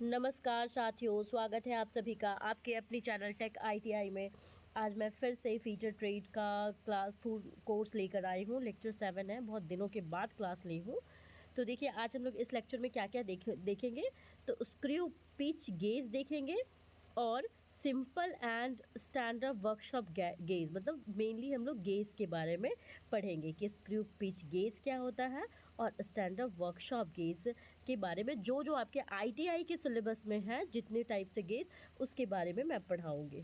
नमस्कार साथियों, स्वागत है आप सभी का आपके अपनी चैनल टेक आईटीआई में। आज मैं फिर से फीचर ट्रेड का क्लास 4 कोर्स लेकर आई हूँ। लेक्चर 7 है, बहुत दिनों के बाद क्लास ली हूँ। तो देखिए आज हम लोग इस लेक्चर में क्या क्या देखेंगे। तो स्क्रू पिच गेज देखेंगे और simple and standard workshop gauge, मतलब मेनली हम लोग गेज के बारे में पढ़ेंगे कि स्क्रू पिच गेज क्या होता है और स्टैंडर्ड वर्कशॉप गेज के बारे में जो जो आपके आईटीआई के सिलेबस में है, जितने टाइप से गेज उसके बारे में मैं पढ़ाऊँगी।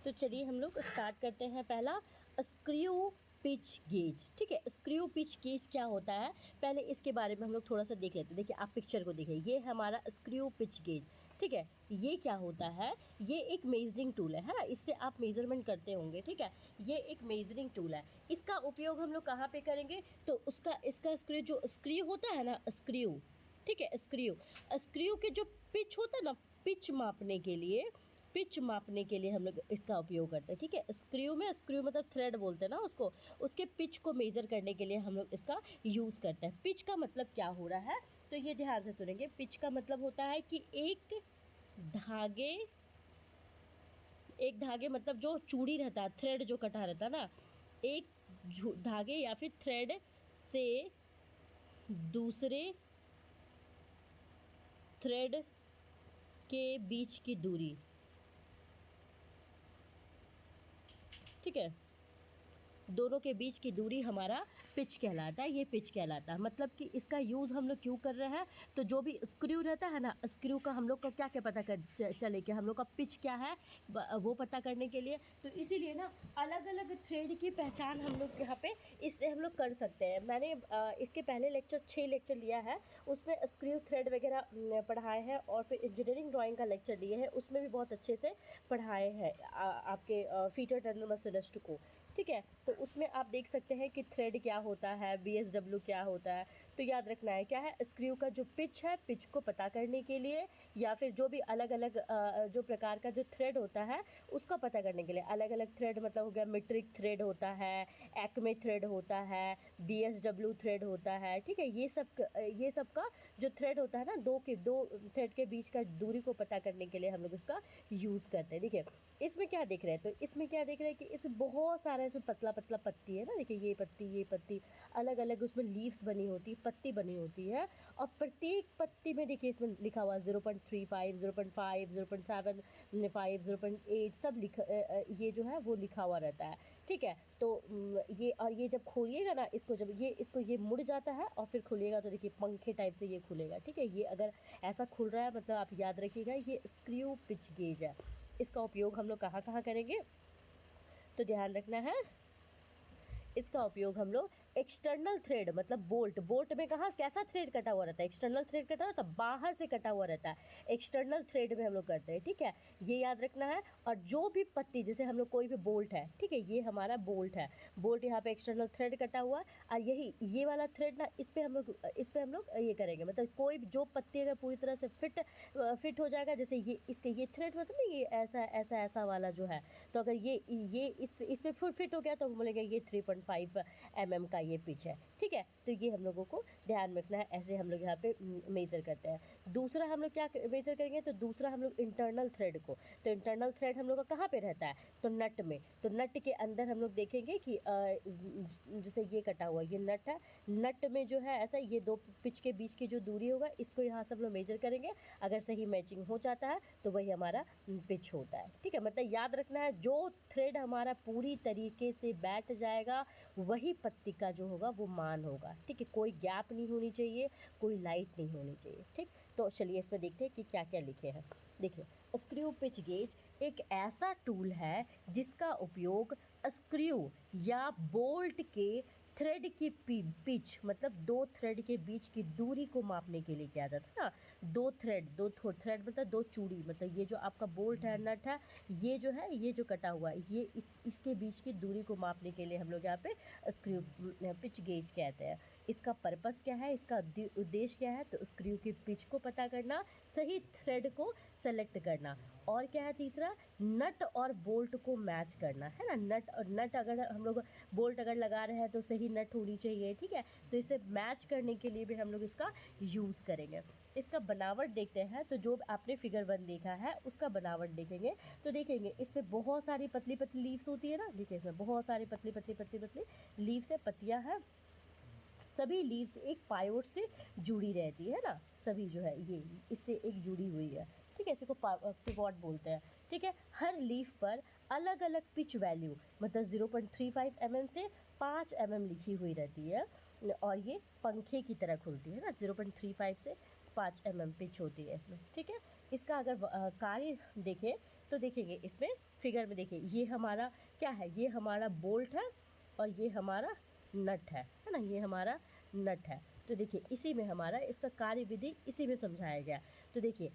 तो चलिए हम लोग स्टार्ट करते हैं। पहला स्क्रू पिच गेज, ठीक है। स्क्रू पिच गेज क्या होता है, पहले इसके बारे में हम लोग थोड़ा सा देख लेते हैं। देखिए आप पिक्चर को देखिए, ये हमारा स्क्रू पिच गेज, ठीक है। ये क्या होता है, ये एक मेजरिंग टूल है ना, इससे आप मेजरमेंट करते होंगे, ठीक है। ये एक मेजरिंग टूल है, इसका उपयोग हम लोग कहाँ पे करेंगे, तो इसका स्क्रू जो स्क्रू होता है ना, स्क्रू, ठीक है। स्क्रू के जो पिच होता है ना, पिच मापने के लिए हम लोग इसका उपयोग करते हैं, ठीक है। स्क्रू मतलब थ्रेड बोलते हैं ना उसको, उसके पिच को मेज़र करने के लिए हम लोग इसका यूज़ करते हैं। पिच का मतलब क्या हो रहा है, तो ये ध्यान से सुनेंगे। पिच का मतलब होता है कि एक धागे मतलब जो चूड़ी रहता है, थ्रेड जो कटा रहता है ना, एक धागे या फिर थ्रेड से दूसरे थ्रेड के बीच की दूरी, ठीक है। दोनों के बीच की दूरी हमारा पिच कहलाता है। ये पिच कहलाता है, मतलब कि इसका यूज़ हम लोग क्यों कर रहे हैं, तो जो भी स्क्रू रहता है ना, स्क्रू का हम लोग को क्या क्या पता चले कि हम लोग का पिच क्या है, वो पता करने के लिए। तो इसीलिए ना अलग अलग थ्रेड की पहचान हम लोग यहाँ पे इससे हम लोग कर सकते हैं। मैंने इसके पहले 6 लेक्चर लिया है, उसमें स्क्रू थ्रेड वगैरह पढ़ाए हैं, और फिर इंजीनियरिंग ड्राइंग का लेक्चर लिए हैं, उसमें भी बहुत अच्छे से पढ़ाए हैं आपके फीटर टनल मशीनिस्ट को, ठीक है। तो उसमें आप देख सकते हैं कि थ्रेड क्या होता है, बीएसडब्ल्यू क्या होता है। तो याद रखना है क्या है, स्क्रू का जो पिच है, पिच को पता करने के लिए, या फिर जो भी अलग अलग जो प्रकार का जो थ्रेड होता है उसका पता करने के लिए। अलग अलग थ्रेड मतलब हो गया, मीट्रिक थ्रेड होता है, एक्मे थ्रेड होता है, बीएसडब्ल्यू थ्रेड होता है, ठीक है। ये सब का जो थ्रेड होता है ना, दो थ्रेड के बीच का दूरी को पता करने के लिए हम लोग उसका यूज़ करते हैं। देखिए इसमें क्या देख रहे हैं, तो इसमें क्या देख रहे हैं कि इसमें बहुत सारा इसमें पतला पतला पत्ती है ना। देखिए ये पत्ती अलग अलग उसमें लीव्स बनी होती है, पत्ती बनी होती है, और प्रत्येक पत्ती में देखिए इसमें लिखा हुआ 0.35, 0.5, 0.75, 0.8 सब ये जो है वो लिखा हुआ रहता है, ठीक है। तो ये जब खोलिएगा ना इसको, जब ये मुड़ जाता है और फिर खुलेगा, तो देखिए पंखे टाइप से ये खुलेगा, ठीक है। ये अगर ऐसा खुल रहा है मतलब आप याद रखिएगा ये स्क्रू पिच गेज है। इसका उपयोग हम लोग कहाँ कहाँ करेंगे, तो ध्यान रखना है। इसका उपयोग हम लोग एक्सटर्नल थ्रेड मतलब बोल्ट में कहाँ कैसा थ्रेड कटा हुआ रहता है, एक्सटर्नल थ्रेड कटा रहता है, बाहर से कटा हुआ रहता है, एक्सटर्नल थ्रेड में हम लोग करते हैं, ठीक है। ये याद रखना है। और जो भी पत्ती, जैसे हम लोग कोई भी बोल्ट है, ठीक है, ये हमारा बोल्ट है, बोल्ट यहाँ पे एक्सटर्नल थ्रेड कटा हुआ है, और ये वाला थ्रेड ना इस पे हम लोग ये करेंगे, मतलब कोई जो पत्ती अगर पूरी तरह से फिट हो जाएगा, जैसे ये थ्रेड मतलब ना ये ऐसा वाला जो है, तो अगर ये इस पे फुल फिट हो गया तो हम बोलेंगे ये 3.5 mm का ये पिच है, ठीक है। तो ये हम लोगों को ध्यान रखना है, ऐसे हम लोग यहाँ पे मेजर करते हैं। दूसरा हम लोग क्या मेजर करेंगे, तो दूसरा हम लोग इंटरनल थ्रेड को, तो इंटरनल थ्रेड हम लोग का कहाँ पे रहता है, तो नट में। तो नट के अंदर हम लोग देखेंगे कि जैसे ये कटा हुआ ये नट है, नट में जो है ऐसा ये दो पिच के बीच की जो दूरी होगा, इसको यहाँ से हम लोग मेजर करेंगे। अगर सही मैचिंग हो जाता है तो वही हमारा पिच होता है, ठीक है। मतलब याद रखना है, जो थ्रेड हमारा पूरी तरीके से बैठ जाएगा वही पत्ती का जो होगा वो मान होगा, ठीक है। कोई गैप नहीं होनी चाहिए, कोई लाइट नहीं होनी चाहिए, ठीक। तो चलिए इसमें देखते हैं कि क्या क्या लिखे हैं। देखिए स्क्रू पिच गेज एक ऐसा टूल है जिसका उपयोग स्क्रू या बोल्ट के थ्रेड की पिच मतलब दो थ्रेड के बीच की दूरी को मापने के लिए किया जाता है ना। दो थ्रेड मतलब दो चूड़ी, मतलब ये जो आपका बोल्ट है, नट है, ये जो है ये जो कटा हुआ है, इसके बीच की दूरी को मापने के लिए हम लोग यहाँ पे स्क्रू पिच गेज कहते हैं। इसका पर्पस क्या है, इसका उद्देश्य क्या है, तो स्क्रू की पिच को पता करना, सही थ्रेड को सेलेक्ट करना, और क्या है तीसरा, नट और बोल्ट को मैच करना, है ना। नट अगर हम लोग बोल्ट अगर लगा रहे हैं तो सही नट होनी चाहिए, ठीक है। तो इसे मैच करने के लिए भी हम लोग इसका यूज़ करेंगे। इसका बनावट देखते हैं, तो जो आपने फिगर 1 देखा है उसका बनावट देखेंगे तो देखेंगे इसमें बहुत सारी पतली पतली लीव्स होती है ना। देखिए इसमें बहुत सारी पतली पतली पतली पतली लीव्स है, पत्तियाँ हैं। सभी लीव्स एक पायोट से जुड़ी रहती है ना, सभी जो है ये इससे एक जुड़ी हुई है, ठीक है। इसी को पिवॉट बोलते हैं, ठीक है। हर लीफ पर अलग अलग पिच वैल्यू मतलब 0.35 mm से 5 mm लिखी हुई रहती है, और ये पंखे की तरह खुलती है ना। 0.35 से 5 mm पिच होती है इसमें, ठीक है। इसका अगर कार्य देखें तो देखेंगे इसमें फिगर में, देखिए ये हमारा क्या है, ये हमारा बोल्ट है और ये हमारा नट है ना, ये हमारा नट है। तो देखिए इसी में हमारा इसका कार्य विधि इसी में समझाया गया। तो देखिए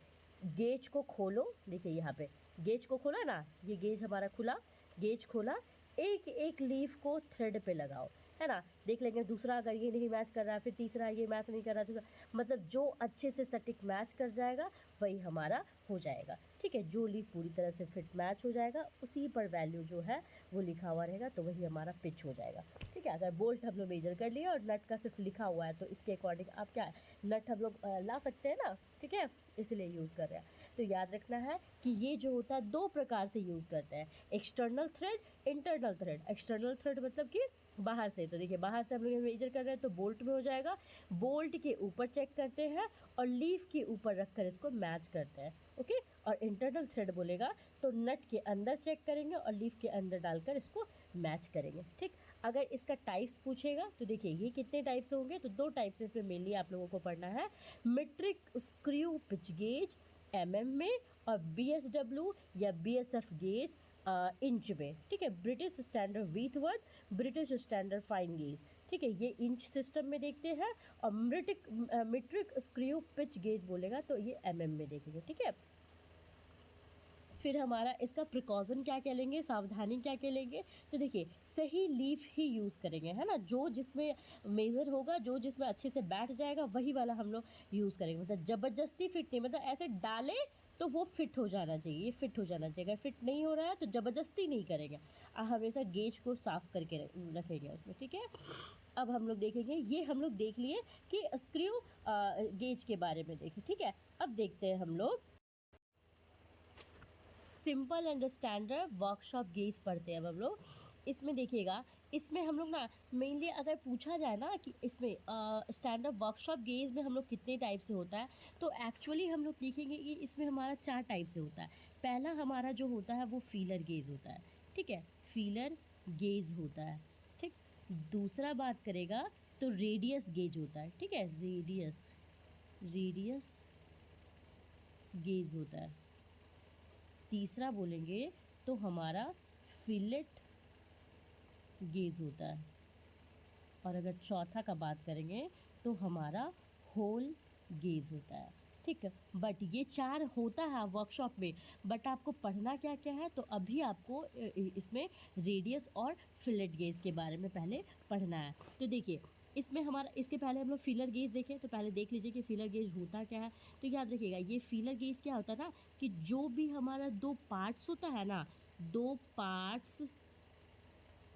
गेज को खोलो, देखिए यहाँ पे गेज को खोला ना, ये गेज हमारा खुला, गेज खोला, एक एक लीफ को थ्रेड पे लगाओ, है ना। देख लेंगे दूसरा अगर ये नहीं मैच कर रहा, फिर तीसरा ये मैच नहीं कर रहा, दूसरा, मतलब जो अच्छे से सटीक मैच कर जाएगा वही हमारा हो जाएगा, ठीक है। जो लीफ पूरी तरह से फिट मैच हो जाएगा उसी पर वैल्यू जो है वो लिखा हुआ रहेगा, तो वही हमारा पिच हो जाएगा, ठीक है। अगर बोल्ट हम लोग मेजर कर लिए और नट का सिर्फ लिखा हुआ है तो इसके अकॉर्डिंग आप क्या नट हम लोग ला सकते हैं ना, ठीक है, इसलिए यूज़ कर रहे हैं। तो याद रखना है कि ये जो होता है दो प्रकार से यूज़ करते हैं, external thread, internal thread. External thread मतलब कि बाहर से, तो देखिए बाहर से हम लोग मेजर कर रहे हैं तो बोल्ट में हो जाएगा, बोल्ट के ऊपर चेक करते हैं और लीफ के ऊपर रख कर इसको मैच करते हैं, ओके। और इंटरनल थ्रेड बोलेगा तो नट के अंदर चेक करेंगे और लीफ के अंदर डालकर इसको मैच करेंगे, ठीक। अगर इसका टाइप्स पूछेगा तो देखिए ये कितने टाइप्स होंगे, तो दो टाइप्स इसमें मेनली आप लोगों को पढ़ना है, metric screw pitch gauge mm में, और BSW या BSF गेज इंच में, ठीक है। British standard Whitworth, British standard fine gauge, ठीक है, ये इंच सिस्टम में देखते हैं। और मीट्रिक स्क्रू पिच गेज बोलेगा तो ये mm में देखेंगे, ठीक है। फिर हमारा इसका प्रिकॉशन क्या क्या लेंगे, सावधानी क्या क्या लेंगे, तो देखिए सही लीफ ही यूज़ करेंगे, है ना। जो जिसमें मेजर होगा, जो जिसमें अच्छे से बैठ जाएगा वही वाला हम लोग यूज़ करेंगे। मतलब ज़बरदस्ती फिट नहीं, मतलब ऐसे डालें तो वो फिट हो जाना चाहिए, ये फिट हो जाना चाहिए। अगर फिट नहीं हो रहा है तो ज़बरदस्ती नहीं करेंगे, हमेशा गेज को साफ करके रखेंगे उसमें, ठीक है। अब हम लोग देखेंगे, ये हम लोग देख लिए कि स्क्रू गेज के बारे में देखें, ठीक है। अब देखते हैं हम लोग simple and standard workshop gauge पढ़ते हैं अब हम लोग। इसमें देखिएगा, इसमें हम लोग ना मेनली अगर पूछा जाए ना कि इसमें स्टैंडर्ड वर्कशॉप गेज में हम लोग कितने टाइप से होता है, तो एक्चुअली हम लोग देखेंगे कि इसमें हमारा 4 टाइप से होता है। पहला हमारा जो होता है वो फीलर गेज होता है, ठीक है, फीलर गेज होता है, ठीक। दूसरा बात करेगा तो रेडियस गेज होता है, ठीक है, रेडियस गेज होता है। तीसरा बोलेंगे तो हमारा फिलेट गेज होता है। और अगर चौथा का बात करेंगे तो हमारा होल गेज होता है, ठीक है। बट ये 4 होता है वर्कशॉप में, बट आपको पढ़ना क्या क्या है, तो अभी आपको इसमें रेडियस और फिलेट गेज के बारे में पहले पढ़ना है। तो देखिए इसमें हमारा, इसके पहले हम लोग फीलर गेज देखें, तो पहले देख लीजिए कि फीलर गेज होता क्या है। तो याद रखिएगा ये फीलर गेज क्या होता है ना, कि जो भी हमारा 2 पार्ट्स होता है ना, 2 पार्ट्स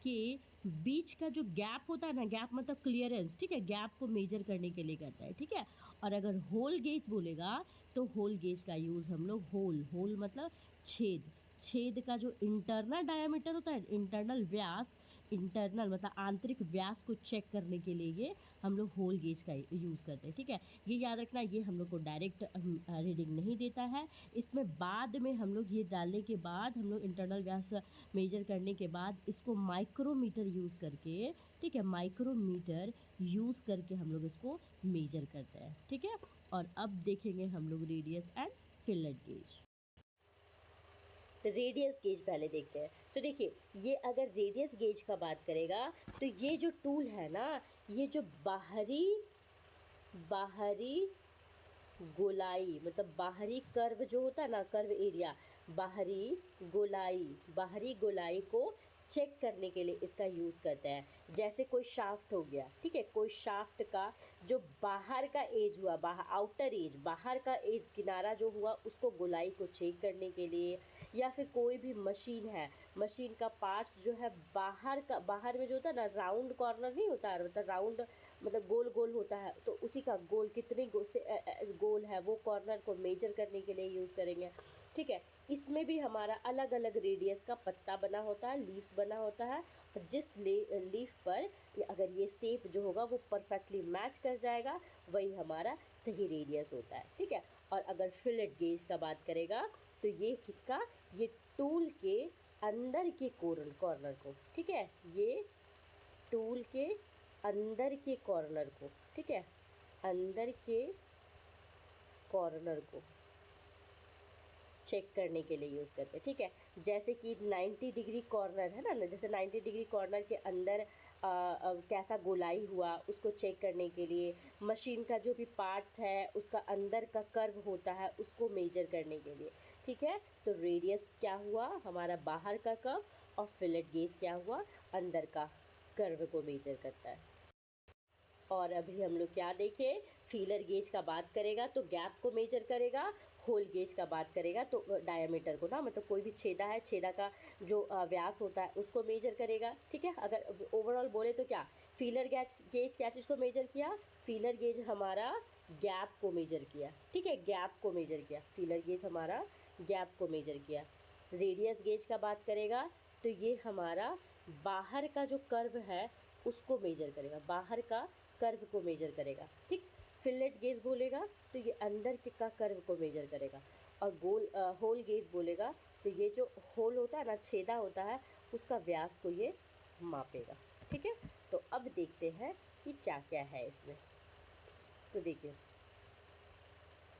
के बीच का जो गैप होता है ना, गैप मतलब क्लियरेंस, ठीक है, गैप को मेजर करने के लिए करता है, ठीक है। और अगर होल गेज बोलेगा तो होल गेज का यूज़ हम लोग होल मतलब छेद का जो इंटरनल डायामीटर होता है, इंटरनल व्यास, इंटरनल मतलब आंतरिक व्यास को चेक करने के लिए ये हम लोग होल गेज का यूज़ करते हैं, ठीक है। ये याद रखना, ये हम लोग को डायरेक्ट रीडिंग नहीं देता है, इसमें बाद में हम लोग ये डालने के बाद हम लोग इंटरनल व्यास मेजर करने के बाद इसको माइक्रोमीटर यूज़ करके, ठीक है, माइक्रोमीटर यूज़ करके हम लोग इसको मेजर करते हैं, ठीक है। और अब देखेंगे हम लोग radius and fillet gauge. Radius gauge पहले देखते हैं। तो देखिए ये अगर रेडियस गेज का बात करेगा तो ये जो टूल है ना, ये जो बाहरी गोलाई मतलब बाहरी कर्व जो होता है ना, कर्व एरिया, बाहरी गोलाई को चेक करने के लिए इसका यूज़ करते हैं। जैसे कोई शाफ्ट हो गया, ठीक है, कोई शाफ्ट का जो बाहर का एज हुआ, आउटर एज, बाहर का एज किनारा जो हुआ, उसको गोलाई को चेक करने के लिए, या फिर कोई भी मशीन है, मशीन का पार्ट्स जो है बाहर में जो होता है ना, राउंड कॉर्नर नहीं होता है, मतलब राउंड मतलब गोल गोल होता है, तो उसी का गोल कितने गोल है वो कॉर्नर को मेजर करने के लिए यूज़ करेंगे, ठीक है। इसमें भी हमारा अलग अलग रेडियस का पत्ता बना होता है, लीव्स बना होता है, और जिस लीफ पर अगर ये शेप जो होगा वो परफेक्टली मैच कर जाएगा, वही हमारा सही रेडियस होता है, ठीक है। और अगर फिलेट गेज का बात करेगा तो ये किसका, ये टूल के अंदर के कॉर्नर को, ठीक है, ये टूल के अंदर के कॉर्नर को, ठीक है, अंदर के कॉर्नर को चेक करने के लिए यूज़ करते हैं, ठीक है। जैसे कि 90 डिग्री कॉर्नर है ना, जैसे 90 डिग्री कॉर्नर के अंदर कैसा गोलाई हुआ उसको चेक करने के लिए, मशीन का जो भी पार्ट्स है उसका अंदर का कर्व होता है उसको मेजर करने के लिए, ठीक है। तो रेडियस क्या हुआ हमारा बाहर का कर्व, और फिलेट गेज क्या हुआ अंदर का कर्व को मेजर करता है। और अभी हम लोग क्या देखें, फीलर गेज का बात करेगा तो गैप को मेजर करेगा, होल गेज का बात करेगा तो डायमीटर को ना, मतलब कोई भी छेदा है, छेदा का जो व्यास होता है उसको मेजर करेगा, ठीक है। अगर ओवरऑल बोले तो क्या, फीलर गेज क्या चीज़ को मेजर किया, फीलर गेज हमारा गैप को मेजर किया, ठीक है, गैप को मेजर किया, फीलर गेज हमारा गैप को मेजर किया। रेडियस गेज का बात करेगा तो ये हमारा बाहर का जो कर्व है उसको मेजर करेगा, बाहर का कर्व को मेजर करेगा, ठीक। फिलेट गेज बोलेगा तो ये अंदर के का कर्व को मेजर करेगा, और होल गेज बोलेगा तो ये जो होल होता है ना, छेदा होता है, उसका व्यास को ये मापेगा, ठीक है। तो अब देखते हैं कि क्या क्या है इसमें। तो देखिए,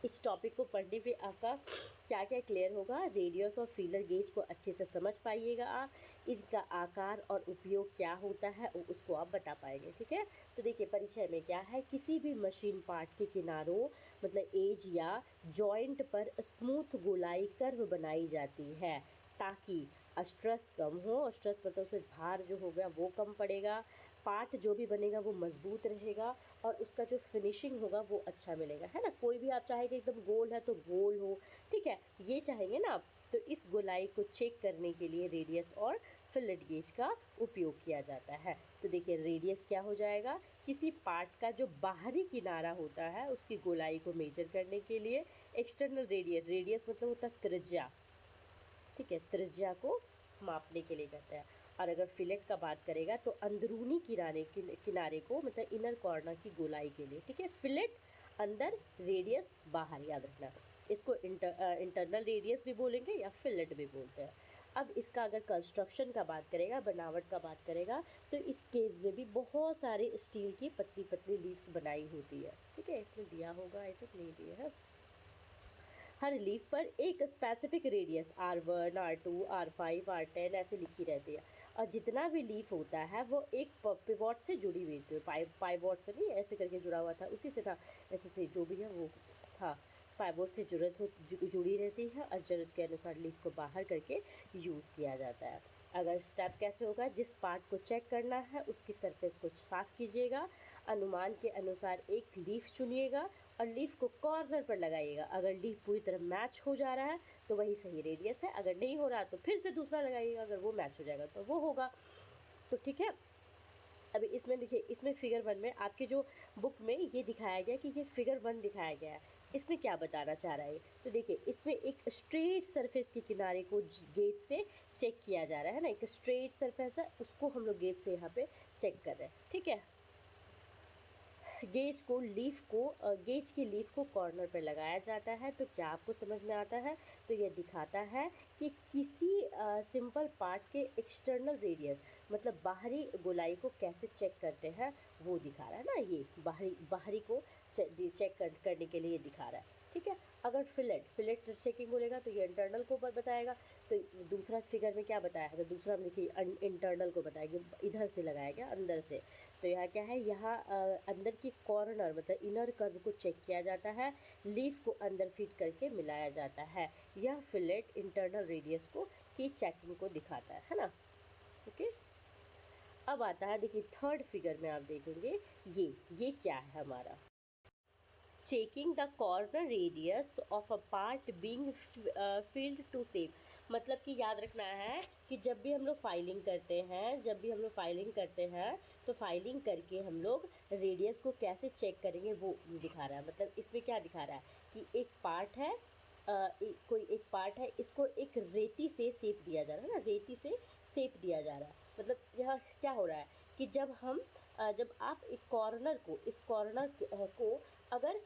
इस टॉपिक को पढ़ने पे आपका क्या क्या क्लियर होगा, रेडियस और फीलर गेज को अच्छे से समझ पाइएगा आप, इनका आकार और उपयोग क्या होता है उसको आप बता पाएंगे, ठीक है। तो देखिए, परिचय में क्या है, किसी भी मशीन पार्ट के किनारों मतलब एज या जॉइंट पर स्मूथ गोलाई कर्व बनाई जाती है ताकि स्ट्रेस कम हो, स्ट्रेस मतलब उसमें भार जो हो गया वो कम पड़ेगा, पार्ट जो भी बनेगा वो मजबूत रहेगा, और उसका जो फिनिशिंग होगा वो अच्छा मिलेगा, है ना। कोई भी आप चाहेंगे एकदम गोल है तो गोल हो, ठीक है, ये चाहेंगे ना आप। तो इस गोलाई को चेक करने के लिए रेडियस और फिलेट गेज का उपयोग किया जाता है। तो देखिए, रेडियस क्या हो जाएगा, किसी पार्ट का जो बाहरी किनारा होता है उसकी गोलाई को मेजर करने के लिए। एक्सटर्नल रेडियस, रेडियस मतलब होता है त्रिज्या, ठीक है, त्रिज्या को मापने के लिए करता है। और अगर फिलेट का बात करेगा तो अंदरूनी किनारे को मतलब इनर कॉर्नर की गोलाई के लिए, ठीक है। फिलेट अंदर, रेडियस बाहर, याद रखना। इसको इंटरनल रेडियस भी बोलेंगे या फिलेट भी बोलते हैं। अब इसका अगर कंस्ट्रक्शन का बात करेगा, बनावट का बात करेगा, तो इस केस में भी बहुत सारे स्टील की पतली पतली लीव्स बनाई होती है, ठीक है। इसमें दिया होगा, आई थिंक नहीं दिया है। हर लीफ पर एक specific radius R1, R2, R5, R10 ऐसे लिखी रहती है, और जितना भी लीफ होता है वो एक पिवॉट से जुड़ी हुई थी, पाइवॉट से नहीं, ऐसे करके जुड़ा हुआ था, उसी से था, ऐसे से जो भी है वो था, पाइवॉट से जुड़ी रहती है, और ज़रूरत के अनुसार लीफ को बाहर करके यूज़ किया जाता है। अगर स्टेप कैसे होगा, जिस पार्ट को चेक करना है उसकी सरफेस को साफ़ कीजिएगा, अनुमान के अनुसार एक लीफ चुनिएगा और लीफ को कॉर्नर पर लगाइएगा। अगर लीफ पूरी तरह मैच हो जा रहा है तो वही सही रेडियस है, अगर नहीं हो रहा तो फिर से दूसरा लगाइएगा, अगर वो मैच हो जाएगा तो वो होगा। तो ठीक है, अभी इसमें देखिए, इसमें फिगर 1 में आपके जो बुक में ये दिखाया गया कि ये फिगर 1 दिखाया गया है, इसमें क्या बताना चाह रहा है। तो देखिए, इसमें एक स्ट्रेट सरफेस के किनारे को गेज से चेक किया जा रहा है ना, एक स्ट्रेट सरफेस है उसको हम लोग गेज से यहाँ पे चेक कर रहे हैं, ठीक है। गेज की लीफ को कॉर्नर पर लगाया जाता है तो क्या आपको समझ में आता है, तो ये दिखाता है कि किसी सिंपल पार्ट के एक्सटर्नल रेडियस मतलब बाहरी गोलाई को कैसे चेक करते हैं वो दिखा रहा है ना, ये बाहरी को चेक करने के लिए ये दिखा रहा है, ठीक है। अगर फिलेट चेकिंग बोलेगा तो ये इंटरनल को बताएगा। तो दूसरा फिगर में क्या बताया है, तो दूसरा में देखिए इंटरनल को बताएगा, इधर से लगाया गया अंदर से। तो यहाँ क्या है, यहाँ अंदर की कॉर्नर मतलब इनर कर्व को चेक किया जाता है, लीफ को अंदर फिट करके मिलाया जाता है। यह फिलेट इंटरनल रेडियस को की चेकिंग को दिखाता है ना। ओके। अब आता है, देखिए थर्ड फिगर में आप देखेंगे ये क्या है हमारा, checking the corner radius of a part being field to save. मतलब कि याद रखना है कि जब भी हम लोग फाइलिंग करते हैं तो फाइलिंग करके हम लोग रेडियस को कैसे चेक करेंगे वो दिखा रहा है। मतलब इसमें क्या दिखा रहा है कि एक पार्ट है, कोई एक पार्ट है, इसको एक रेती से सेप दिया जा रहा है ना, रेती से सेप दिया जा रहा है। मतलब यहाँ क्या हो रहा है कि जब आप एक कॉर्नर को, इस कॉर्नर को अगर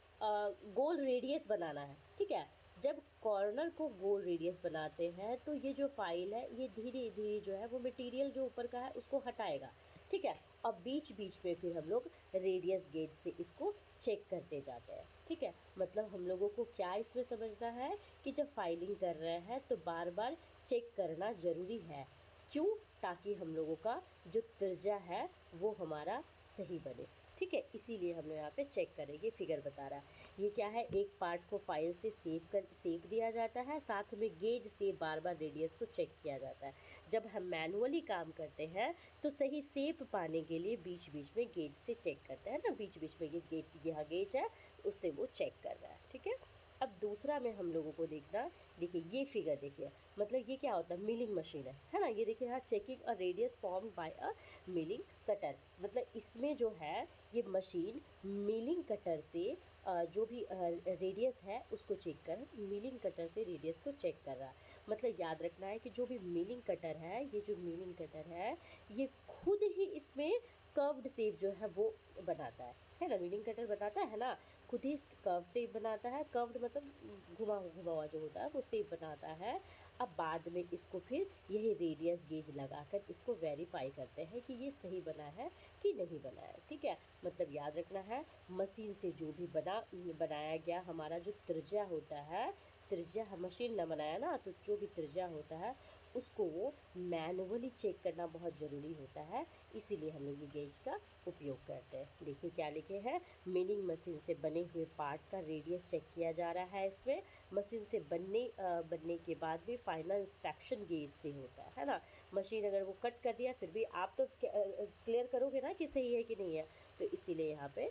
गोल रेडियस बनाना है, ठीक है, जब कॉर्नर को गोल रेडियस बनाते हैं तो ये जो फाइल है ये धीरे धीरे जो है वो मटेरियल जो ऊपर का है उसको हटाएगा, ठीक है। और बीच बीच में फिर हम लोग रेडियस गेज से इसको चेक करते जाते हैं, ठीक है। मतलब हम लोगों को क्या इसमें समझना है कि जब फाइलिंग कर रहे हैं तो बार बार चेक करना ज़रूरी है। क्यों? ताकि हम लोगों का जो त्रिज्या है वो हमारा सही बने, ठीक है। इसीलिए हम लोग यहाँ पे चेक करेंगे। फिगर बता रहा है ये क्या है, एक पार्ट को फाइल से सेव दिया जाता है, साथ में गेज से बार बार रेडियस को चेक किया जाता है। जब हम मैनुअली काम करते हैं तो सही सेप पाने के लिए बीच बीच में गेज से चेक करते हैं ना, बीच बीच में ये गेज, यहाँ गेज है उससे वो चेक कर रहा है, ठीक है। अब दूसरा में हम लोगों को देखना, देखिए ये फिगर देखिए, मतलब ये क्या होता है, मिलिंग मशीन है ना। ये देखिए यहाँ checking a radius form by a milling cutter. मतलब इसमें जो है ये मशीन मिलिंग कटर से जो भी रेडियस है उसको चेक कर, मिलिंग कटर से रेडियस को चेक कर रहा है। मतलब याद रखना है कि जो भी मिलिंग कटर है, ये जो मिलिंग कटर है ये खुद ही इसमें कर्व्ड शेप जो है वो बनाता है ना, मिलिंग कटर बनाता है ना, खुद ही कर्व शेप बनाता है। कर्व्ड मतलब घुमा घुमा हुआ जो होता है वो शेप बनाता है। अब बाद में इसको फिर यही रेडियस गेज लगाकर इसको वेरीफाई करते हैं कि ये सही बना है कि नहीं बना है, ठीक है। मतलब याद रखना है मशीन से जो भी बनाया गया हमारा जो त्रिज्या होता है, त्रिज्या मशीन ने बनाया ना, तो जो भी त्रिज्या होता है उसको वो मैनुअली चेक करना बहुत ज़रूरी होता है। इसीलिए हम लोग ये गेज का उपयोग करते हैं। देखिए क्या लिखे हैं, मिलिंग मशीन से बने हुए पार्ट का रेडियस चेक किया जा रहा है। इसमें मशीन से बनने के बाद भी फाइनल इंस्पेक्शन गेज से होता है ना। मशीन अगर वो कट कर दिया फिर भी आप तो क्लियर करोगे ना कि सही है कि नहीं है, तो इसीलिए यहाँ पे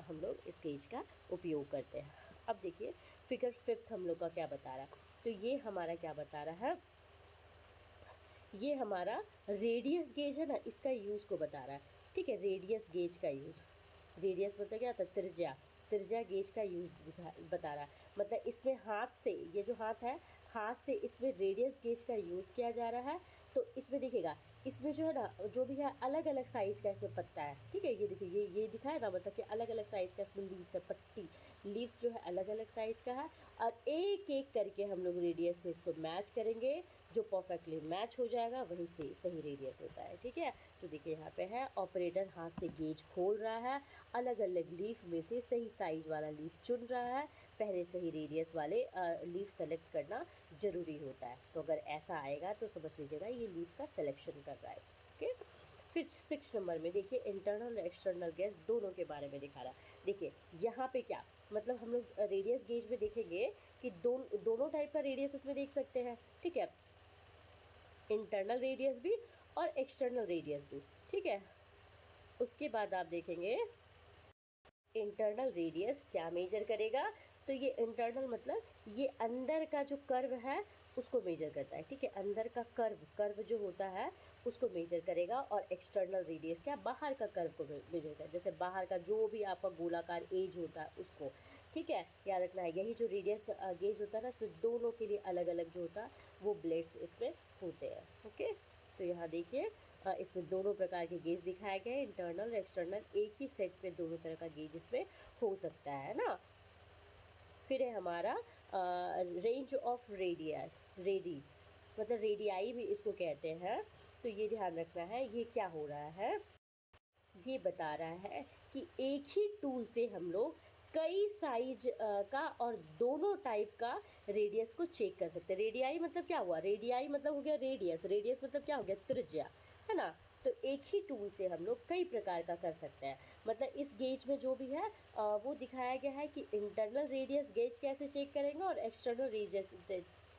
हम लोग इस गेज का उपयोग करते हैं। अब देखिए फिगर फिफ्थ हम लोग का क्या बता रहा है, तो ये हमारा क्या बता रहा है, ये हमारा रेडियस गेज है ना, इसका यूज़ को बता रहा है, ठीक है। रेडियस गेज का यूज़, रेडियस मतलब क्या था, त्रिज्या, त्रिज्या गेज का यूज़ बता रहा है। मतलब इसमें हाथ से, ये जो हाथ है, हाथ से इसमें रेडियस गेज का यूज़ किया जा रहा है। तो इसमें देखिएगा, इसमें जो है ना, जो भी है अलग अलग साइज़ का इसमें पत्ता है, ठीक है। ये देखिए ये दिखा है ना, मतलब कि अलग अलग साइज़ का इसमें लीव्स है, पत्ती लीव्स जो है अलग अलग साइज़ का है। और एक एक करके हम लोग रेडियस से इसको मैच करेंगे, जो परफेक्टली मैच हो जाएगा वही से सही रेडियस होता है, ठीक है। तो देखिए यहाँ पे है, ऑपरेटर हाथ से गेज खोल रहा है, अलग अलग लीफ में से सही साइज वाला लीफ चुन रहा है। पहले सही रेडियस वाले लीफ सेलेक्ट करना ज़रूरी होता है। तो अगर ऐसा आएगा तो समझ लीजिएगा ये लीफ का सिलेक्शन कर रहा है, ओके। फिर 6 नंबर में देखिए इंटरनल और एक्सटर्नल गैस दोनों के बारे में दिखा रहा है। देखिए यहाँ पे क्या, मतलब हम लोग रेडियस गेज में देखेंगे कि दोनों टाइप का रेडियस इसमें देख सकते हैं, ठीक है। इंटरनल रेडियस भी और एक्सटर्नल रेडियस भी, ठीक है। उसके बाद आप देखेंगे इंटरनल रेडियस क्या मेजर करेगा, तो ये इंटरनल मतलब ये अंदर का जो कर्व है उसको मेजर करता है, ठीक है। अंदर का कर्व जो होता है उसको मेजर करेगा। और एक्सटर्नल रेडियस क्या, बाहर का कर्व को मेजर करता है, जैसे बाहर का जो भी आपका गोलाकार एज होता है उसको, ठीक है। याद रखना है यही जो रेडियस गेज होता है ना, इसमें दोनों के लिए अलग अलग जो होता है वो ब्लेड्स इसमें होते हैं, ओके। तो यहाँ देखिए इसमें दोनों प्रकार के गेज दिखाए गए, इंटरनल एक्सटर्नल, एक ही सेट पे दोनों तरह का गेज इसमें हो सकता है ना। फिर है हमारा रेंज ऑफ रेडी, मतलब रेडियाई भी इसको कहते हैं। तो ये ध्यान रखना है, ये क्या हो रहा है, ये बता रहा है कि एक ही टूल से हम लोग कई साइज का और दोनों टाइप का रेडियस को चेक कर सकते हैं। रेडियाई मतलब क्या हुआ, रेडियाई मतलब हो गया रेडियस, रेडियस मतलब क्या हो गया, त्रिज्या, है ना। तो एक ही टूल से हम लोग कई प्रकार का कर सकते हैं। मतलब इस गेज में जो भी है वो दिखाया गया है कि इंटरनल रेडियस गेज कैसे चेक करेंगे और एक्सटर्नल रेडियस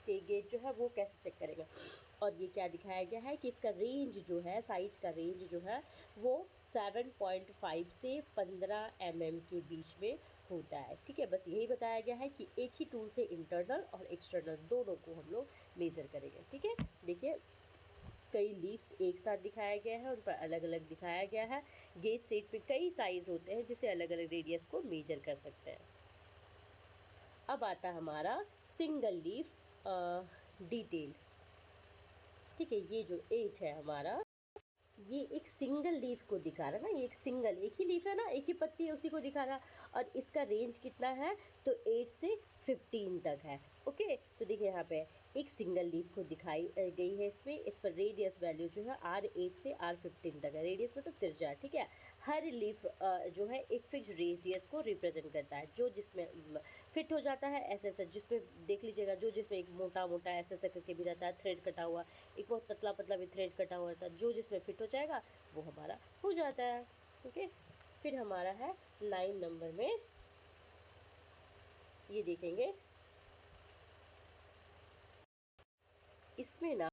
गेज जो है वो कैसे चेक करेंगे। और ये क्या दिखाया गया है कि इसका रेंज जो है, साइज का रेंज जो है वो 7.5 से 15 mm के बीच में होता है। ठीक है, बस यही बताया गया है कि एक ही टूल से इंटरनल और एक्सटर्नल दोनों को हम लोग मेज़र करेंगे। ठीक है, देखिए कई लीव्स एक साथ दिखाया गया है, उन पर अलग अलग दिखाया गया है। गेज सेट पे कई साइज होते हैं जिससे अलग अलग रेडियस को मेजर कर सकते हैं। अब आता है हमारा सिंगल लीफ डिटेल। ठीक है, ये जो एज है हमारा, ये एक सिंगल लीफ को दिखा रहा है ना, ये एक सिंगल, एक ही लीफ है ना, एक ही पत्ती है, उसी को दिखा रहा। और इसका रेंज कितना है, तो 8 से 15 तक है। ओके, तो देखिए यहाँ पे एक सिंगल लीफ को दिखाई गई है इसमें। इस पर रेडियस वैल्यू जो है R8 से R15 तक है। रेडियस मतलब त्रिज्या। ठीक है, हर लीफ जो है एक फिक्स रेडियस को रिप्रेजेंट करता है, जो जिसमें फिट हो जाता है ऐसे ऐसे, जिसमें देख लीजिएगा, जो जिसमें एक मोटा मोटा ऐसे ऐसे करके भी रहता है, थ्रेड कटा हुआ, एक बहुत पतला पतला भी थ्रेड कटा हुआ रहता है, जो जिसमें फिट हो जाएगा वो हमारा हो जाता है। ओके, फिर हमारा है 9 नंबर में, ये देखेंगे इसमें ना,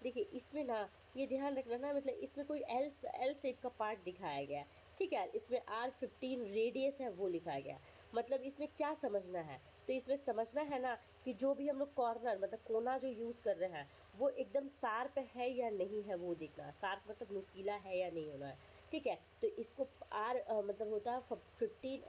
देखिए इसमें ना ये ध्यान रखना ना, मतलब इसमें कोई एल शेप का पार्ट दिखाया गया है। ठीक है, इसमें R15 रेडियस है वो लिखा गया। मतलब इसमें क्या समझना है, तो इसमें समझना है ना कि जो भी हम लोग कॉर्नर मतलब कोना जो यूज़ कर रहे हैं वो एकदम शार्प है या नहीं है वो देखना। शार्प मतलब नुकीला है या नहीं होना है। ठीक है, तो इसको मतलब होता है 15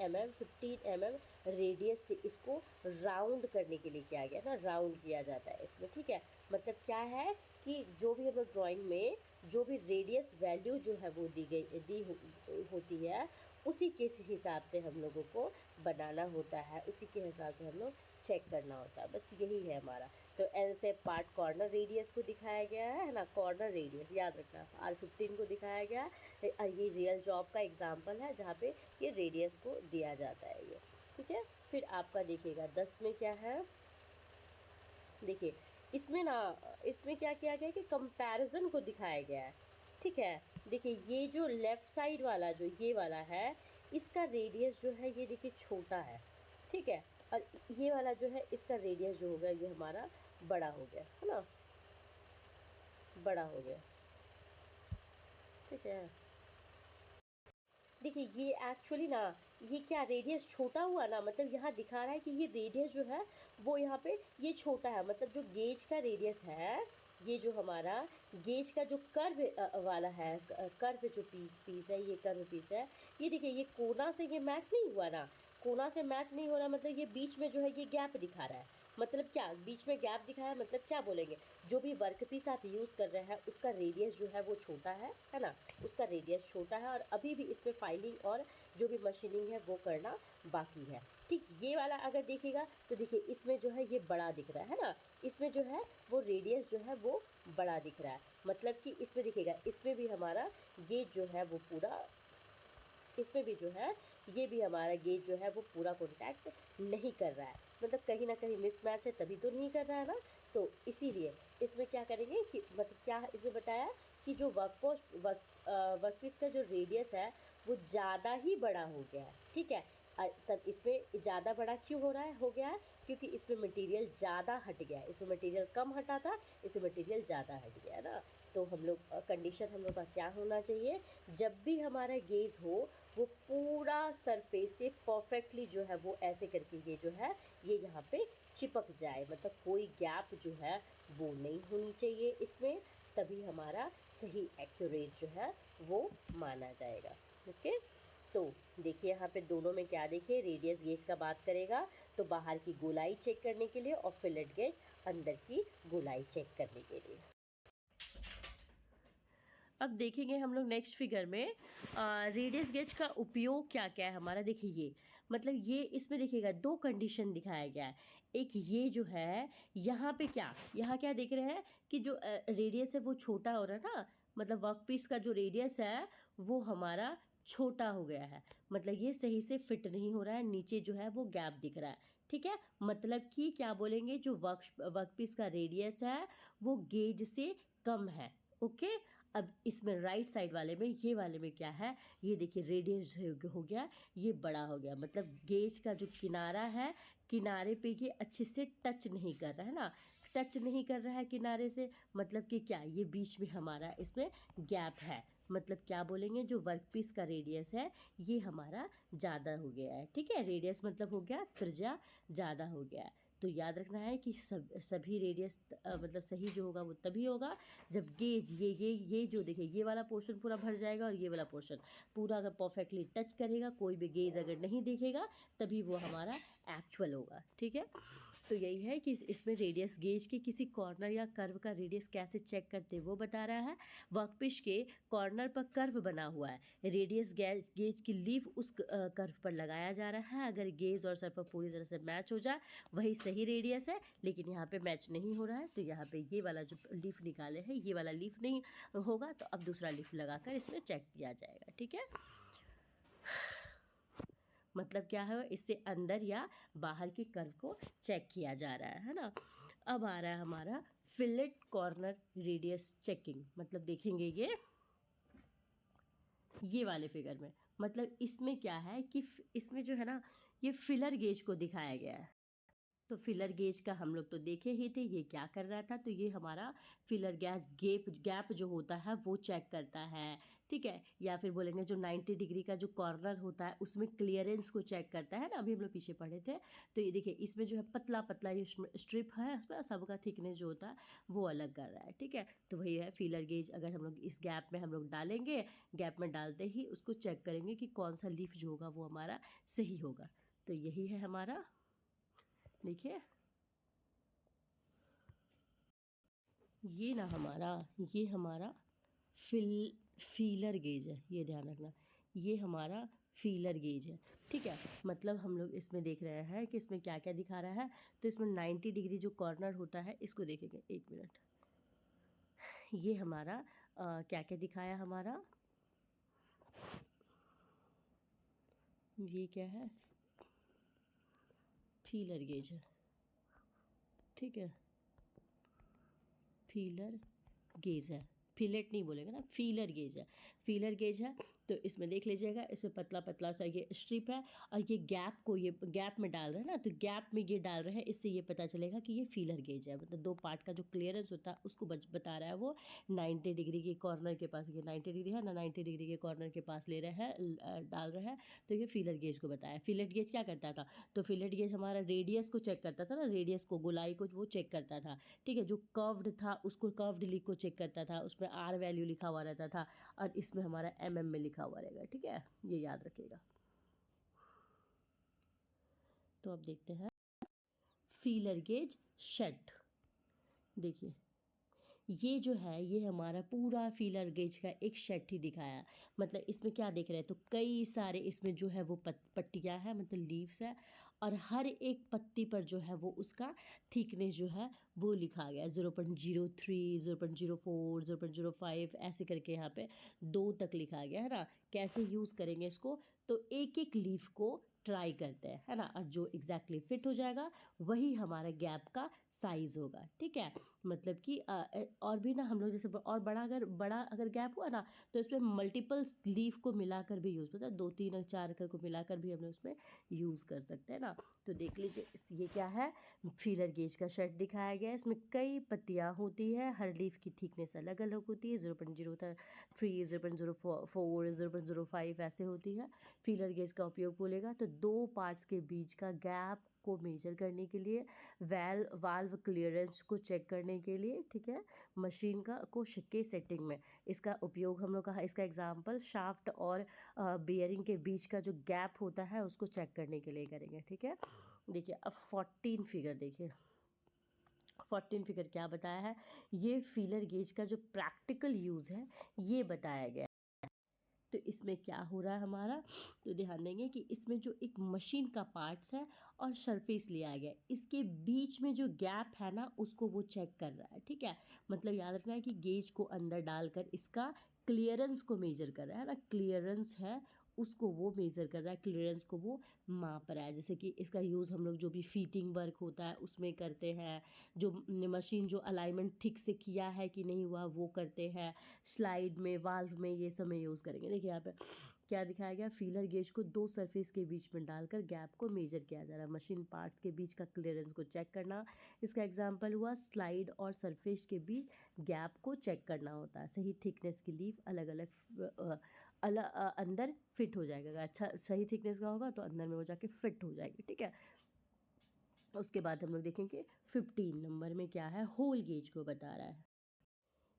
mm रेडियस से इसको राउंड करने के लिए किया गया ना, राउंड किया जाता है इसमें। ठीक है, मतलब क्या है कि जो भी हम लोग ड्राइंग में जो भी रेडियस वैल्यू जो है वो होती है, उसी के हिसाब से हम लोगों को बनाना होता है, उसी के हिसाब से हम लोग चेक करना होता है। बस यही है हमारा। तो एल से पार्ट कॉर्नर रेडियस को दिखाया गया है ना, कॉर्नर रेडियस याद रखना, R15 को दिखाया गया है। ये रियल जॉब का एग्जाम्पल है जहाँ पे ये रेडियस को दिया जाता है ये। ठीक है, फिर आपका देखिएगा 10 में क्या है, देखिए इसमें ना, इसमें क्या किया गया है कि कंपैरिजन को दिखाया गया है। ठीक है, देखिए ये जो लेफ़्ट साइड वाला जो ये वाला है, इसका रेडियस जो है ये देखिए छोटा है। ठीक है, और ये वाला जो है इसका रेडियस जो हो गया ये हमारा बड़ा हो गया है ना, बड़ा हो गया। ठीक है, देखिए ये एक्चुअली ना, ये क्या रेडियस छोटा हुआ ना, मतलब यहाँ दिखा रहा है कि ये रेडियस जो है वो यहाँ पे ये छोटा है। मतलब जो गेज का रेडियस है, ये जो हमारा गेज का जो कर्व वाला है, कर्व जो पीस है, ये कर्व पीस है, ये देखिए ये कोना से ये मैच नहीं हुआ ना, कोना से मैच नहीं हो रहा, मतलब ये बीच में जो है ये गैप दिखा रहा है। मतलब क्या बीच में गैप दिखाया, मतलब क्या बोलेंगे, जो भी वर्क पीस आप यूज़ कर रहे हैं उसका रेडियस जो है वो छोटा है ना, उसका रेडियस छोटा है, और अभी भी इस पर फाइलिंग और जो भी मशीनिंग है वो करना बाकी है। ठीक, ये वाला अगर देखिएगा तो देखिए इसमें जो है ये बड़ा दिख रहा है ना, इसमें जो है वो रेडियस जो है वो बड़ा दिख रहा है। मतलब कि इसमें देखिएगा, इसमें भी हमारा गेज जो है वो पूरा, इसमें भी जो है ये भी हमारा गेज जो है वो पूरा कॉन्टैक्ट नहीं कर रहा है, मतलब कहीं ना कहीं मिसमैच है, तभी तो नहीं कर रहा है ना। तो इसीलिए इसमें क्या करेंगे कि मतलब क्या इसमें बताया कि जो वर्कपीस का जो रेडियस है वो ज़्यादा ही बड़ा हो गया है। ठीक है, तब इसमें ज़्यादा बड़ा क्यों हो गया है, क्योंकि इसमें मटेरियल ज़्यादा हट गया है। इसमें मटेरियल कम हटा था, इसमें मटेरियल ज़्यादा हट गया है ना। तो हम लोग कंडीशन हम लोग का क्या होना चाहिए, जब भी हमारा गेज हो वो पूरा सरफेस से परफेक्टली जो है वो ऐसे करके ये जो है ये यहाँ पे चिपक जाए, मतलब कोई गैप जो है वो नहीं होनी चाहिए इसमें, तभी हमारा सही एक्यूरेट जो है वो माना जाएगा। ओके, तो देखिए यहाँ पे दोनों में क्या, देखिए रेडियस गेज का बात करेगा तो बाहर की गोलाई चेक करने के लिए, और फिलेट गेज अंदर की गोलाई चेक करने के लिए। अब देखेंगे हम लोग नेक्स्ट फिगर में रेडियस गेज का उपयोग क्या क्या है हमारा। देखिए ये मतलब ये इसमें देखिएगा दो कंडीशन दिखाया गया है। एक ये जो है यहाँ पे क्या, यहाँ क्या देख रहे हैं कि जो रेडियस है वो छोटा हो रहा है ना, मतलब वर्कपीस का जो रेडियस है वो हमारा छोटा हो गया है, मतलब ये सही से फिट नहीं हो रहा है, नीचे जो है वो गैप दिख रहा है। ठीक है, मतलब कि क्या बोलेंगे, जो वर्कपीस का रेडियस है वो गेज से कम है। ओके, अब इसमें राइट साइड वाले में, ये वाले में क्या है, ये देखिए रेडियस हो गया, ये बड़ा हो गया, मतलब गेज का जो किनारा है, किनारे पे ये अच्छे से टच नहीं कर रहा है ना, टच नहीं कर रहा है किनारे से, मतलब कि क्या, ये बीच में हमारा इसमें गैप है, मतलब क्या बोलेंगे, जो वर्कपीस का रेडियस है ये हमारा ज़्यादा हो गया है। ठीक है, रेडियस मतलब हो गया त्रिज्या ज़्यादा हो गया है। तो याद रखना है कि सभी रेडियस मतलब सही जो होगा वो तभी होगा जब गेज ये जो देखिए ये वाला पोर्शन पूरा भर जाएगा और ये वाला पोर्शन पूरा अगर परफेक्टली टच करेगा, कोई भी गेज अगर नहीं दिखेगा तभी वो हमारा एक्चुअल होगा। ठीक है, तो यही है कि इसमें रेडियस गेज के किसी कॉर्नर या कर्व का रेडियस कैसे चेक करते हैं वो बता रहा है। वर्कपीस के कॉर्नर पर कर्व बना हुआ है, रेडियस गेज की लीफ उस कर्व पर लगाया जा रहा है। अगर गेज और सर्फर पूरी तरह से मैच हो जाए वही सही रेडियस है, लेकिन यहाँ पे मैच नहीं हो रहा है तो यहाँ पे ये वाला जो लीफ निकाले हैं ये वाला लीफ नहीं होगा, तो अब दूसरा लीफ लगाकर इसमें चेक किया जाएगा। ठीक है, मतलब क्या है, इससे अंदर या बाहर की कर्व को चेक किया जा रहा है ना। अब आ रहा है हमारा फिलेट कॉर्नर रेडियस चेकिंग, मतलब देखेंगे ये वाले फिगर में, मतलब इसमें क्या है कि इसमें जो है ना ये फिलर गेज को दिखाया गया है। तो फिलर गेज का हम लोग तो देखे ही थे ये क्या कर रहा था, तो ये हमारा फिलर गैप गैप जो होता है वो चेक करता है। ठीक है, या फिर बोलेंगे जो 90 डिग्री का जो कॉर्नर होता है उसमें क्लियरेंस को चेक करता है ना, अभी हम लोग पीछे पढ़े थे। तो ये देखिए इसमें जो है पतला पतला ये स्ट्रिप है, उसमें सबका थिकनेस जो होता है वो अलग कर रहा है। ठीक है, तो वही है फिलर गेज, अगर हम लोग इस गैप में हम लोग डालेंगे, गैप में डालते ही उसको चेक करेंगे कि कौन सा लीफ जो होगा वो हमारा सही होगा। तो यही है हमारा, देखिए ये हमारा फीलर गेज है, ये ध्यान रखना, ये हमारा फीलर गेज है। ठीक है, मतलब हम लोग इसमें देख रहे हैं कि इसमें क्या क्या दिखा रहा है। तो इसमें 90 डिग्री जो कॉर्नर होता है इसको देखेंगे, एक मिनट, ये हमारा क्या क्या दिखाया हमारा, ये क्या है, फीलर गेज है। ठीक है, फीलर गेज है, फिलेट नहीं बोलेगा ना, फीलर गेज है, फीलर गेज है। तो इसमें देख लीजिएगा, इसमें पतला पतला सा ये स्ट्रिप है और ये गैप को ये गैप में डाल रहे हैं ना, तो गैप में ये डाल रहे हैं, इससे ये पता चलेगा कि ये फीलर गेज है। मतलब दो पार्ट का जो क्लियरेंस होता है उसको बता रहा है वो 90 डिग्री के कॉर्नर के पास, ये 90 डिग्री है ना, 90 डिग्री के कॉर्नर के पास ले रहे हैं, डाल रहे हैं। तो ये फीलर गेज को बताया। फिलेट गेज क्या करता था, तो फिलेट गेज हमारा रेडियस को चेक करता था ना, रेडियस को, गोलाई को वो चेक करता था। ठीक है, जो कर्व्ड था उसको कर्व्ड लिख को चेक करता था, उसमें आर वैल्यू लिखा हुआ रहता था और इसमें हमारा में लिखा हुआ रहेगा। ठीक है, ये याद रखिएगा। तो अब देखते हैं फीलर गेज शेड, देखिए ये जो है ये हमारा पूरा फीलर गेज का एक सेट ही दिखाया। मतलब इसमें क्या देख रहे हैं, तो कई सारे इसमें जो है वो पट्टियाँ हैं, मतलब लीव्स है, और हर एक पत्ती पर जो है वो उसका थिकनेस जो है वो लिखा गया है, 0.03, 0.04, 0.05 ऐसे करके यहाँ पे 2 तक लिखा गया है ना। कैसे यूज़ करेंगे इसको, तो एक एक लीफ को ट्राई करते हैं, है ना, और जो एग्जैक्टली फिट हो जाएगा वही हमारा गैप का साइज़ होगा। ठीक है, मतलब कि और भी ना हम लोग जैसे और बड़ा अगर गैप हुआ ना तो इसमें मल्टीपल लीफ को मिलाकर भी यूज़, मतलब 2 3 और 4 को मिलाकर भी हम लोग उसमें यूज़ कर सकते हैं ना। तो देख लीजिए ये क्या है, फीलर गेज का शेड दिखाया गया है। इसमें कई पत्तियाँ होती है, हर लीफ की थिकनेस अलग अलग होती है, 0.03, 0.04, 0.05 ऐसे होती है। फीलर गेज का उपयोग बोलेगा तो 2 पार्ट्स के बीच का गैप को मेजर करने के लिए, वाल्व क्लियरेंस को चेक करने के लिए, ठीक है, मशीन का को के सेटिंग में इसका उपयोग हम लोग का, इसका एग्जांपल शाफ्ट और बेयरिंग के बीच का जो गैप होता है उसको चेक करने के लिए करेंगे। ठीक है, देखिए अब 14 फिगर देखिए, 14 फिगर क्या बताया है, ये फीलर गेज का जो प्रैक्टिकल यूज़ है ये बताया गया। तो इसमें क्या हो रहा है हमारा, तो ध्यान देंगे कि इसमें जो एक मशीन का पार्ट्स है और सरफेस लिया गया है, इसके बीच में जो गैप है ना उसको वो चेक कर रहा है। ठीक है, मतलब याद रखना है कि गेज को अंदर डालकर इसका क्लियरेंस को मेजर कर रहा है ना, क्लियरेंस है उसको वो मेज़र कर रहा है, क्लियरेंस को वो माप रहा है। जैसे कि इसका यूज़ हम लोग जो भी फीटिंग वर्क होता है उसमें करते हैं, जो मशीन जो अलाइनमेंट ठीक से किया है कि नहीं हुआ वो करते हैं, स्लाइड में, वाल्व में, ये सब में यूज़ करेंगे। देखिए यहाँ पे क्या दिखाया गया, फीलर गेज को दो सरफेस के बीच में डालकर गैप को मेजर किया जा रहा है, मशीन पार्ट्स के बीच का क्लियरेंस को चेक करना। इसका एग्जांपल हुआ स्लाइड और सरफेस के बीच गैप को चेक करना होता है। सही थिकनेस की लीफ अलग अलग अंदर फिट हो जाएगा, अच्छा सही थिकनेस का होगा तो अंदर में वो जाके फिट हो जाएगी, ठीक है। उसके बाद हम लोग देखेंगे 15 नंबर में क्या है, होल गेज को बता रहा है।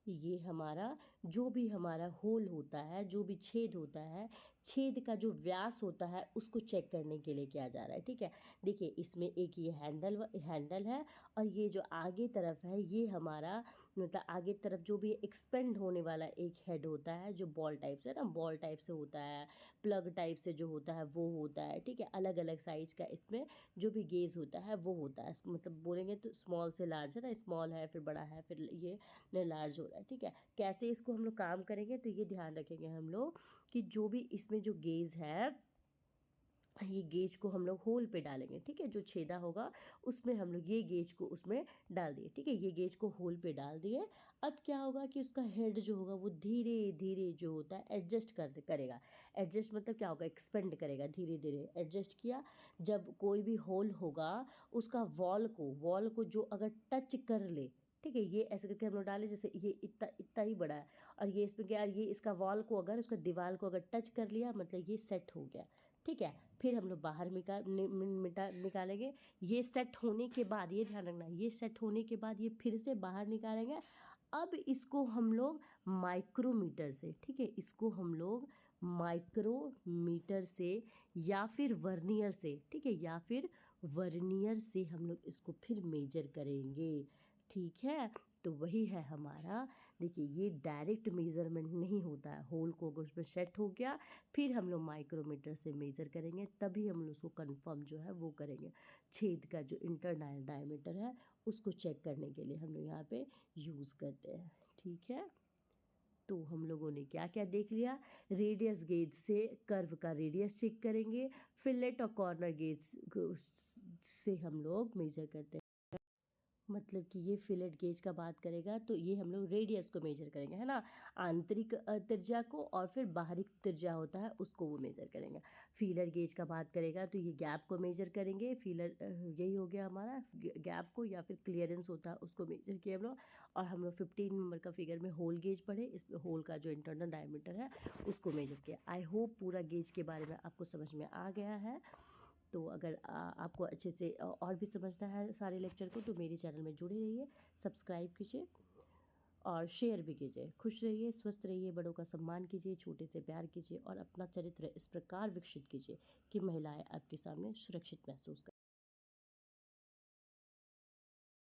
ये हमारा जो भी हमारा होल होता है, जो भी छेद होता है, छेद का जो व्यास होता है उसको चेक करने के लिए किया जा रहा है, ठीक है। देखिए इसमें एक ये हैंडल है और ये जो आगे तरफ है ये हमारा मतलब आगे तरफ जो भी एक्सपेंड होने वाला एक हेड होता है जो बॉल टाइप से ना, बॉल टाइप से होता है, प्लग टाइप से जो होता है वो होता है, ठीक है। अलग अलग साइज का इसमें जो भी गेज होता है वो होता है, मतलब बोलेंगे तो स्मॉल से लार्ज है ना, स्मॉल है फिर बड़ा है फिर ये लार्ज हो रहा है, ठीक है। कैसे इसको हम लोग काम करेंगे तो ये ध्यान रखेंगे हम लोग कि जो भी इसमें जो गेज है ये गेज को हम लोग होल पे डालेंगे, ठीक है। जो छेदा होगा उसमें हम लोग ये गेज को उसमें डाल दिए, ठीक है। ये गेज को होल पे डाल दिए। अब क्या होगा कि उसका हेड जो होगा वो धीरे धीरे जो होता है एडजस्ट करेगा। एडजस्ट मतलब क्या होगा, एक्सपेंड करेगा, धीरे धीरे एडजस्ट किया। जब कोई भी होल होगा उसका वॉल को जो अगर टच कर ले, ठीक है, ये ऐसे करके हम लोग डाले जैसे ये इतना इतना ही बड़ा है और ये इसमें क्या, ये इसका वॉल को अगर उसका दीवार को अगर टच कर लिया मतलब ये सेट हो गया, ठीक है। फिर हम लोग बाहर निकालेंगे। ये सेट होने के बाद ये ध्यान रखना, ये सेट होने के बाद ये फिर से बाहर निकालेंगे। अब इसको हम लोग माइक्रोमीटर से, ठीक है, इसको हम लोग माइक्रोमीटर से या फिर वर्नियर से, ठीक है, या फिर वर्नियर से हम लोग इसको फिर मेजर करेंगे, ठीक है। तो वही है हमारा, देखिए ये डायरेक्ट मेज़रमेंट नहीं होता है। होल को अगर उसमें सेट हो गया फिर हम लोग माइक्रोमीटर से मेज़र करेंगे तभी हम लोग उसको कंफर्म जो है वो करेंगे। छेद का जो इंटरनल डायमीटर है उसको चेक करने के लिए हम लोग यहाँ पे यूज़ करते हैं, ठीक है। तो हम लोगों ने क्या क्या देख लिया, रेडियस गेज से कर्व का रेडियस चेक करेंगे, फिलेट और कॉर्नर गेज से हम लोग मेजर करते हैं। मतलब कि ये फिलेट गेज का बात करेगा तो ये हम लोग रेडियस को मेजर करेंगे, है ना, आंतरिक त्रिज्या को, और फिर बाहरी त्रिज्या होता है उसको वो मेजर करेंगे। फीलर गेज का बात करेगा तो ये गैप को मेजर करेंगे, फीलर यही हो गया हमारा, गैप को या फिर क्लियरेंस होता है उसको मेजर किए हम लोग। और हम लोग 15 नंबर का फिगर में होल गेज पढ़े, इस होल का जो इंटरनल डायमीटर है उसको मेजर किया। आई होप पूरा गेज के बारे में आपको समझ में आ गया है। तो अगर आपको अच्छे से और भी समझना है सारे लेक्चर को तो मेरे चैनल में जुड़े रहिए, सब्सक्राइब कीजिए और शेयर भी कीजिए। खुश रहिए, स्वस्थ रहिए, बड़ों का सम्मान कीजिए, छोटे से प्यार कीजिए और अपना चरित्र इस प्रकार विकसित कीजिए कि महिलाएं आपके सामने सुरक्षित महसूस करें।